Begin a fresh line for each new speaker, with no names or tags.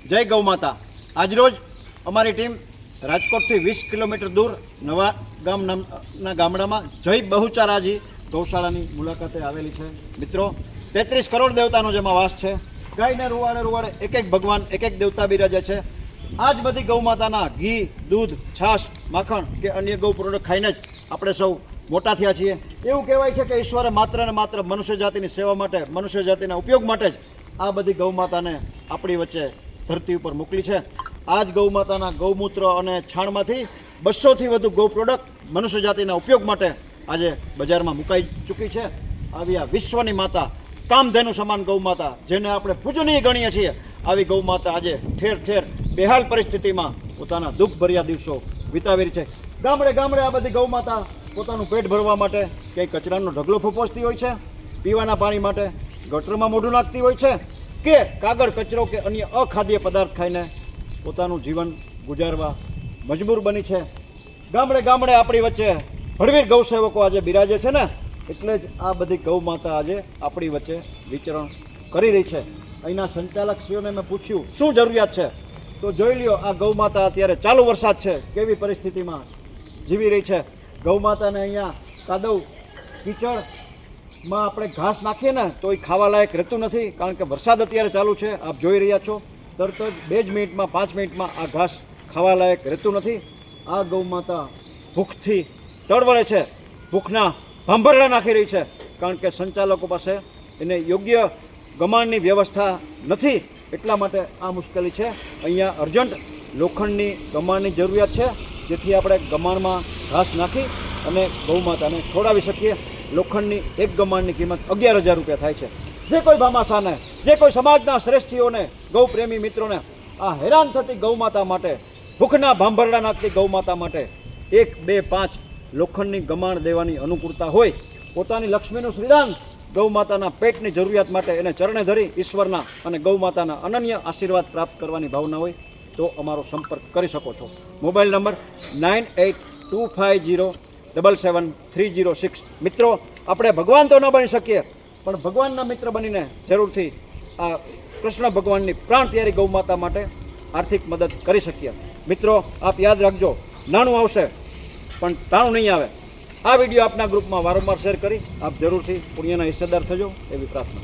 જય ગૌ માતા। આજરોજ અમારી ટીમ રાજકોટથી 20 કિલોમીટર દૂર નવા ગામ નામના ગામડામાં જય બહુચરાજી ગૌશાળાની મુલાકાતે આવેલી છે। મિત્રો 33 કરોડ દેવતાનો જેમાં વાસ છે। ગાયને રૂવાડે રૂવાડે એક એક ભગવાન એક એક દેવતા બિરાજે છે। આ જ બધી ગૌ માતાના ઘી, દૂધ, છાશ, માખણ કે અન્ય ગૌ પ્રોડક્ટ ખાઈને જ આપણે સૌ મોટા થયા છીએ। એવું કહેવાય છે કે ઈશ્વરે માત્ર ને માત્ર મનુષ્ય જાતિની સેવા માટે, મનુષ્ય જાતિના ઉપયોગ માટે જ આ બધી ગૌ માતાને આપણી વચ્ચે ધરતી ઉપર મોકલી છે। આ જ ગૌ માતાના ગૌમૂત્ર અને છાણમાંથી 200થી વધુ ગૌ પ્રોડક્ટ મનુષ્ય જાતિના ઉપયોગ માટે આજે બજારમાં મુકાઈ ચૂકી છે। આવી આ વિશ્વની માતા, કામધેનુ સમાન ગૌ માતા, જેને આપણે પૂજનીય ગણીએ છીએ, આવી ગૌ માતા આજે ઠેર ઠેર બેહાલ પરિસ્થિતિમાં પોતાના દુઃખભર્યા દિવસો વિતાવી રહી છે। ગામડે ગામડે આ બધી ગૌ માતા પોતાનું પેટ ભરવા માટે ક્યાંય કચરાનો ઢગલો ફૂંપોસતી હોય છે, પીવાના પાણી માટે ગટરમાં મોઢું નાખતી હોય છે, કે કાગળ, કચરો કે અન્ય અખાદ્ય પદાર્થ ખાઈને પોતાનું જીવન ગુજારવા મજબૂર બની છે। ગામડે ગામડે આપણી વચ્ચે ભડવીર ગૌસેવકો આજે બિરાજે છે ને, એટલે જ આ બધી ગૌ માતા આજે આપણી વચ્ચે વિચરણ કરી રહી છે। અહીંના સંચાલકશ્રીઓને મેં પૂછ્યું શું જરૂરિયાત છે, તો જોઈ લ્યો આ ગૌ માતા અત્યારે ચાલુ વરસાદ છે કેવી પરિસ્થિતિમાં જીવી રહી છે। ગૌ માતાને અહીંયા કાદવ કીચડમાં આપણે ઘાસ નાખીએ ને તો એ ખાવા લાયક રહેતું નથી, કારણ કે વરસાદ અત્યારે ચાલુ છે, આપ જોઈ રહ્યા છો। તરત જ 2 જ મિનિટમાં 5 મિનિટમાં આ ઘાસ ખાવા લાયક રહેતું નથી। આ ગૌ માતા ભૂખથી તળવળે છે, ભૂખના ભાંભરડા નાખી રહી છે, કારણ કે સંચાલકો પાસે એને યોગ્ય ગમાણની વ્યવસ્થા નથી, એટલા માટે આ મુશ્કેલી છે। અહીંયા અર્જન્ટ લોખંડની ગમાણની જરૂરિયાત છે, જેથી આપણે ગમાણમાં ઘાસ નાખી અને ગૌ માતાને ખવડાવી શકીએ। લોખંડની એક ગમાણની કિંમત 11,000 રૂપિયા થાય છે। જે કોઈ ભામાશાને, જે કોઈ સમાજના શ્રેષ્ઠીઓને, ગૌ પ્રેમી મિત્રોને આ હેરાન થતી ગૌ માતા માટે, ભૂખના ભાંભરડા નાખતી ગૌ માતા માટે 1, 2, 5 લોખંડની ગમાણ દેવાની અનુકૂળતા હોય, પોતાની લક્ષ્મીનું શ્રીદાન ગૌ માતાના પેટની જરૂરિયાત માટે એને ચરણે ધરી ઈશ્વરના અને ગૌ માતાના અનન્ય આશીર્વાદ પ્રાપ્ત કરવાની ભાવના હોય તો અમારો સંપર્ક કરી શકો છો। Mobile number 9825077306। મિત્રો, આપણે ભગવાન તો ન બની શકીએ, પણ ભગવાનના મિત્ર બનીને જરૂરથી આ કૃષ્ણ ભગવાનની પ્રાણ પ્યારી ગૌ માતા માટે આર્થિક મદદ કરી શકીએ। મિત્રો, આપ યાદ રાખજો, નાણું આવશે પણ તાણું નહીં આવે। આ વિડીયો આપના ગ્રુપમાં વારંવાર શેર કરી આપ જરૂરથી પુણ્યના હિસ્સેદાર થજો એવી પ્રાર્થના।